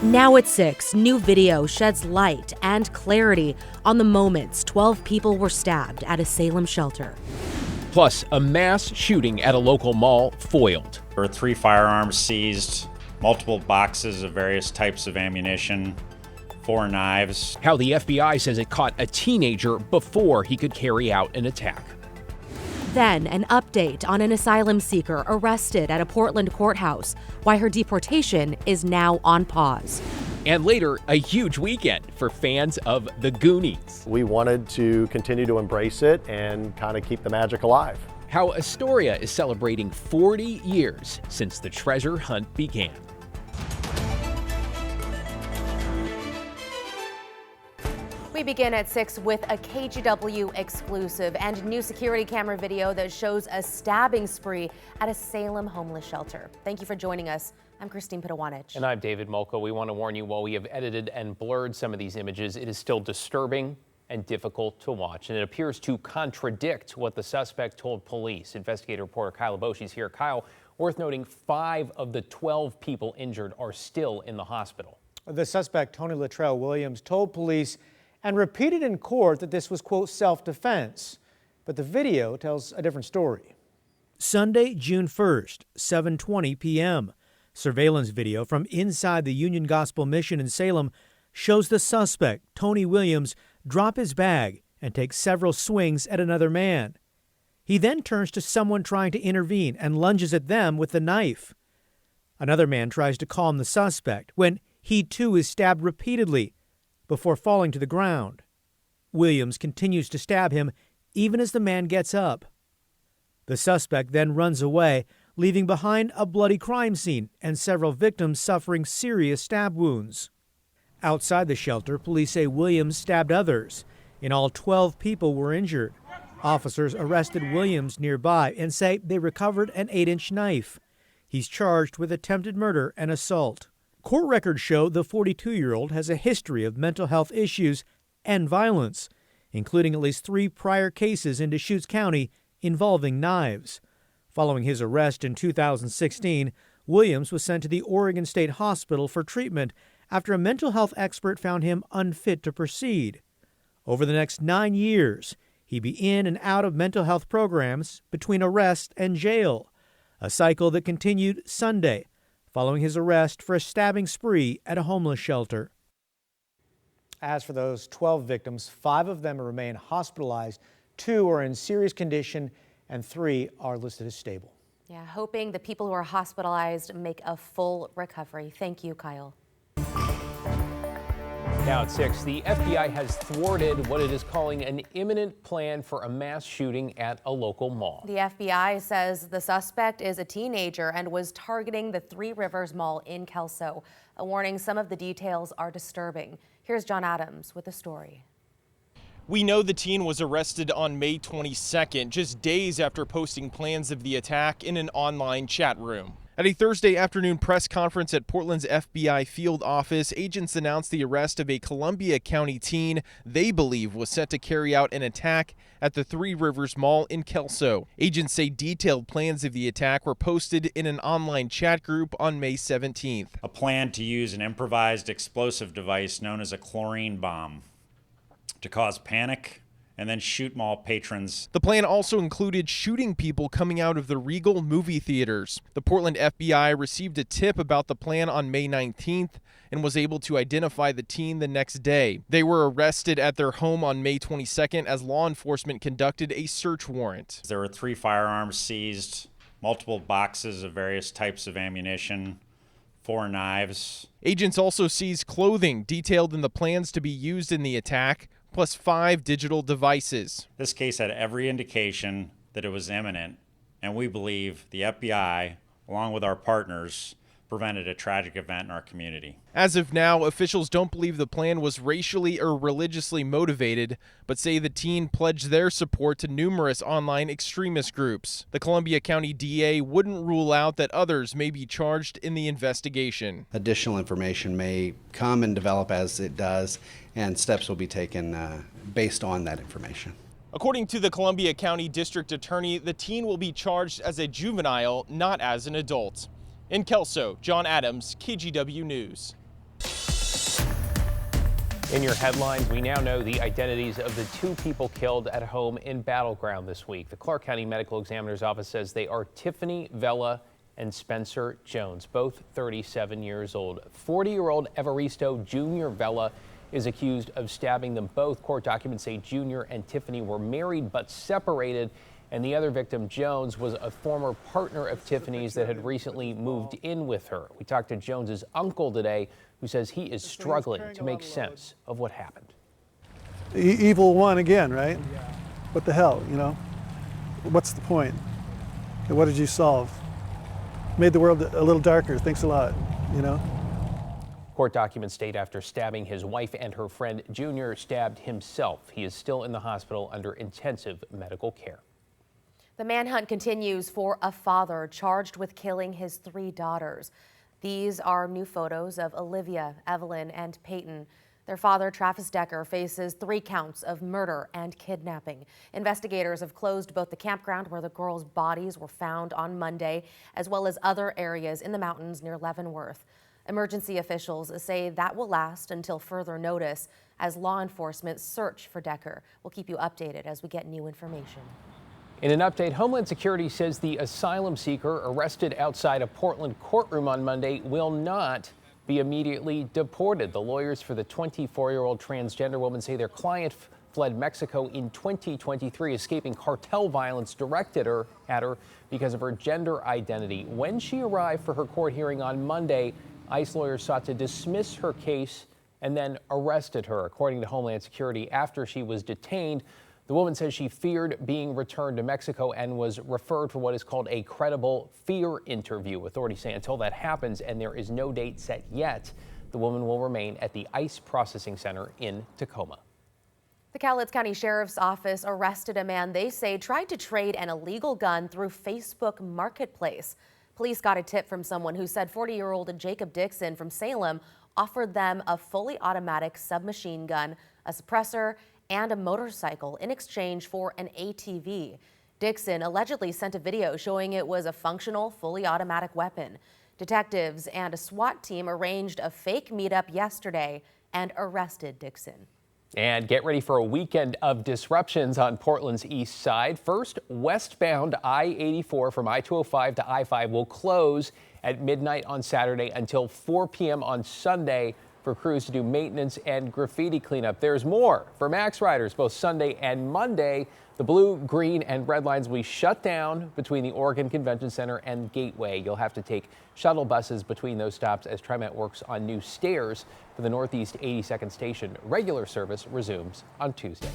Now at 6, new video sheds light and clarity on the moments 12 people were stabbed at a Salem shelter. Plus, a mass shooting at a local mall foiled. There were 3 firearms seized, multiple boxes of various types of ammunition, 4 knives. How the FBI says it caught a teenager before he could carry out an attack. Then, an update on an asylum seeker arrested at a Portland courthouse, why her deportation is now on pause. And later, a huge weekend for fans of the Goonies. We wanted to continue to embrace it and kind of keep the magic alive. How Astoria is celebrating 40 years since the treasure hunt began. We begin at 6 with a KGW exclusive and new security camera video that shows a stabbing spree at a Salem homeless shelter. Thank you for joining us. I'm Christine Pitawanich. And I'm David Molko. We want to warn you, while we have edited and blurred some of these images, it is still disturbing and difficult to watch. And it appears to contradict what the suspect told police. Investigative reporter Kyle Aboshi's here. Kyle, worth noting, 5 of the 12 people injured are still in the hospital. The suspect, Tony Latrell Williams, told police and repeated in court that this was, quote, self-defense. But the video tells a different story. Sunday, June 1st, 7:20 p.m. Surveillance video from inside the Union Gospel Mission in Salem shows the suspect, Tony Williams, drop his bag and take several swings at another man. He then turns to someone trying to intervene and lunges at them with the knife. Another man tries to calm the suspect when he too is stabbed repeatedly before falling to the ground. Williams continues to stab him even as the man gets up. The suspect then runs away, leaving behind a bloody crime scene and several victims suffering serious stab wounds. Outside the shelter, police say Williams stabbed others. In all, 12 people were injured. Officers arrested Williams nearby and say they recovered an 8-inch knife. He's charged with attempted murder and assault. Court records show the 42-year-old has a history of mental health issues and violence, including at least 3 prior cases in Deschutes County involving knives. Following his arrest in 2016, Williams was sent to the Oregon State Hospital for treatment after a mental health expert found him unfit to proceed. Over the next 9 years, he'd be in and out of mental health programs between arrest and jail, a cycle that continued Sunday, following his arrest for a stabbing spree at a homeless shelter. As for those 12 victims, 5 of them remain hospitalized, 2 are in serious condition, and 3 are listed as stable. Yeah, hoping the people who are hospitalized make a full recovery. Thank you, Kyle. Now at 6, the FBI has thwarted what it is calling an imminent plan for a mass shooting at a local mall. The FBI says the suspect is a teenager and was targeting the Three Rivers Mall in Kelso. A warning, some of the details are disturbing. Here's John Adams with the story. We know the teen was arrested on May 22nd, just days after posting plans of the attack in an online chat room. At a Thursday afternoon press conference at Portland's FBI field office, agents announced the arrest of a Columbia County teen they believe was set to carry out an attack at the Three Rivers Mall in Kelso. Agents say detailed plans of the attack were posted in an online chat group on May 17th. A plan to use an improvised explosive device known as a chlorine bomb to cause panic and then shoot mall patrons. The plan also included shooting people coming out of the Regal movie theaters. The Portland FBI received a tip about the plan on May 19th and was able to identify the teen the next day. They were arrested at their home on May 22nd as law enforcement conducted a search warrant. There were 3 firearms seized, multiple boxes of various types of ammunition, 4 knives. Agents also seized clothing detailed in the plans to be used in the attack, plus 5 digital devices. This case had every indication that it was imminent, and we believe the FBI, along with our partners, prevented a tragic event in our community. As of now, officials don't believe the plan was racially or religiously motivated, but say the teen pledged their support to numerous online extremist groups. The Columbia County DA wouldn't rule out that others may be charged in the investigation. Additional information may come and develop as it does, and steps will be taken based on that information. According to the Columbia County District Attorney, the teen will be charged as a juvenile, not as an adult. In Kelso, John Adams, KGW News. In your headlines, we now know the identities of the 2 people killed at home in Battleground this week. The Clark County Medical Examiner's Office says they are Tiffany Vella and Spencer Jones, both 37 years old. 40-year-old Evaristo Jr. Vella is accused of stabbing them both. Court documents say Jr. and Tiffany were married but separated, and the other victim, Jones, was a former partner of Tiffany's that had recently moved in with her. We talked to Jones's uncle today, who says he is struggling to make sense of what happened. Evil won again, right? What the hell, you know? What's the point? And what did you solve? Made the world a little darker. Thanks a lot, you know? Court documents state after stabbing his wife and her friend, Jr. stabbed himself. He is still in the hospital under intensive medical care. The manhunt continues for a father charged with killing his 3 daughters. These are new photos of Olivia, Evelyn, and Peyton. Their father, Travis Decker, faces 3 counts of murder and kidnapping. Investigators have closed both the campground where the girls' bodies were found on Monday, as well as other areas in the mountains near Leavenworth. Emergency officials say that will last until further notice as law enforcement search for Decker. We'll keep you updated as we get new information. In an update, Homeland Security says the asylum seeker arrested outside a Portland courtroom on Monday will not be immediately deported. The lawyers for the 24-year-old transgender woman say their client fled Mexico in 2023, escaping cartel violence directed at her because of her gender identity. When she arrived for her court hearing on Monday, ICE lawyers sought to dismiss her case and then arrested her. According to Homeland Security, after she was detained, the woman says she feared being returned to Mexico and was referred for what is called a credible fear interview. Authorities say until that happens, and there is no date set yet, the woman will remain at the ICE processing center in Tacoma. The Cowlitz County Sheriff's Office arrested a man they say tried to trade an illegal gun through Facebook Marketplace. Police got a tip from someone who said 40-year-old Jacob Dixon from Salem offered them a fully automatic submachine gun, a suppressor, and a motorcycle in exchange for an ATV. Dixon allegedly sent a video showing it was a functional, fully automatic weapon. Detectives and a SWAT team arranged a fake meetup yesterday and arrested Dixon. And get ready for a weekend of disruptions on Portland's east side. First, westbound I-84 from I-205 to I-5 will close at midnight on Saturday until 4 p.m. on Sunday for crews to do maintenance and graffiti cleanup. There's more for Max riders both Sunday and Monday. The blue, green, and red lines will be shut down between the Oregon Convention Center and Gateway. You'll have to take shuttle buses between those stops as TriMet works on new stairs for the Northeast 82nd Station. Regular service resumes on Tuesday.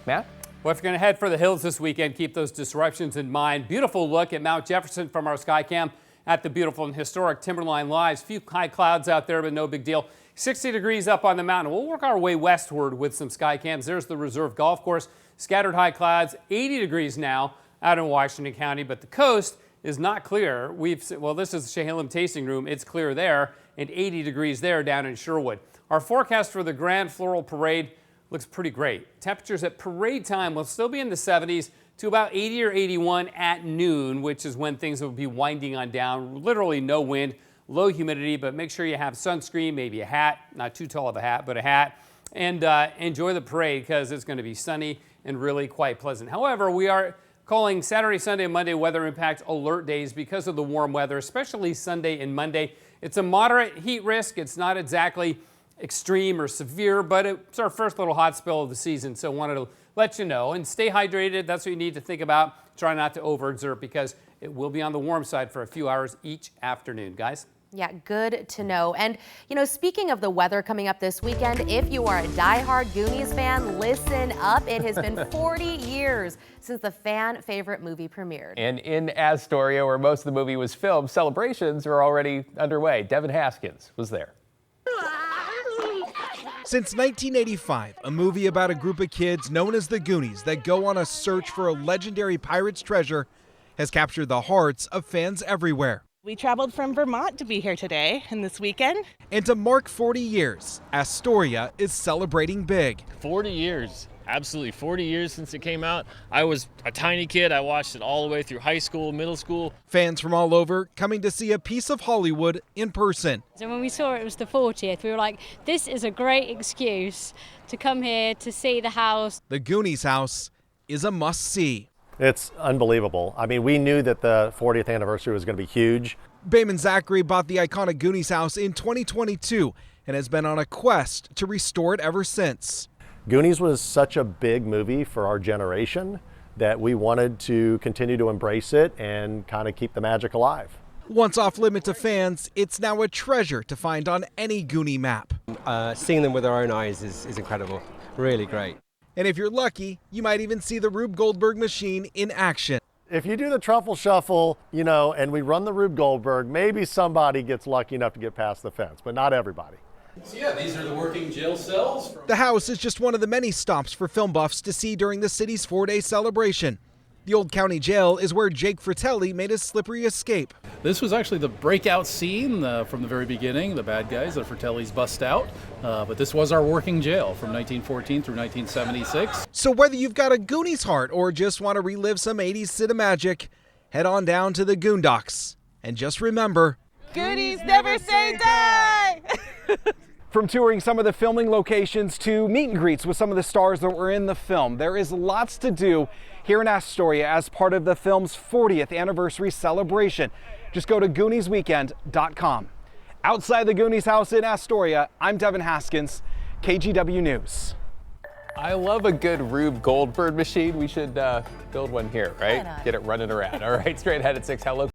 Matt? Well, if you're going to head for the hills this weekend, keep those disruptions in mind. Beautiful look at Mount Jefferson from our Skycam at the beautiful and historic Timberline Lives. Few high clouds out there, but no big deal. 60 degrees up on the mountain. We'll work our way westward with some sky cams. There's the Reserve Golf Course. Scattered high clouds, 80 degrees now out in Washington County, but the coast is not clear. This is the Salem Tasting Room. It's clear there, and 80 degrees there down in Sherwood. Our forecast for the Grand Floral Parade looks pretty great. Temperatures at parade time will still be in the 70s to about 80 or 81 at noon, which is when things will be winding on down. Literally no wind. Low humidity, but make sure you have sunscreen, maybe a hat, not too tall of a hat, but a hat, and enjoy the parade because it's going to be sunny and really quite pleasant. However, we are calling Saturday, Sunday, and Monday weather impact alert days because of the warm weather, especially Sunday and Monday. It's a moderate heat risk. It's not exactly extreme or severe, but it's our first little hot spell of the season, so wanted to let you know. And stay hydrated. That's what you need to think about. Try not to overexert because it will be on the warm side for a few hours each afternoon, guys. Yeah, good to know. And, speaking of the weather coming up this weekend, if you are a diehard Goonies fan, listen up. It has been 40 years since the fan favorite movie premiered. And in Astoria, where most of the movie was filmed, celebrations are already underway. Devin Haskins was there. Since 1985, a movie about a group of kids known as the Goonies that go on a search for a legendary pirate's treasure has captured the hearts of fans everywhere. We traveled from Vermont to be here today and this weekend. And to mark 40 years, Astoria is celebrating big. 40 years. Absolutely. 40 years since it came out. I was a tiny kid. I watched it all the way through high school, middle school. Fans from all over coming to see a piece of Hollywood in person. So when we saw it was the 40th, we were like, this is a great excuse to come here to see the house. The Goonies house is a must-see. It's unbelievable. I mean, we knew that the 40th anniversary was going to be huge. Bayman Zachary bought the iconic Goonies house in 2022 and has been on a quest to restore it ever since. Goonies was such a big movie for our generation that we wanted to continue to embrace it and kind of keep the magic alive. Once off limit to fans, it's now a treasure to find on any Goonie map. Seeing them with our own eyes is incredible. Really great. And if you're lucky, you might even see the Rube Goldberg machine in action. If you do the truffle shuffle, you know, and we run the Rube Goldberg, maybe somebody gets lucky enough to get past the fence, but not everybody. So yeah, these are the working jail cells. The house is just one of the many stops for film buffs to see during the city's 4-day celebration. The Old County Jail is where Jake Fratelli made his slippery escape. This was actually the breakout scene from the very beginning. The bad guys, the Fratellis, bust out. But this was our working jail from 1914 through 1976. So whether you've got a Goonies heart or just want to relive some 80s cinemagic, head on down to the Goondocks. And just remember, Goonies never say die! From touring some of the filming locations to meet and greets with some of the stars that were in the film, there is lots to do here in Astoria as part of the film's 40th anniversary celebration. Just go to GooniesWeekend.com. Outside the Goonies house in Astoria, I'm Devin Haskins, KGW News. I love a good Rube Goldberg machine. We should build one here, right? Get it running around. All right, straight ahead at 6. Hello.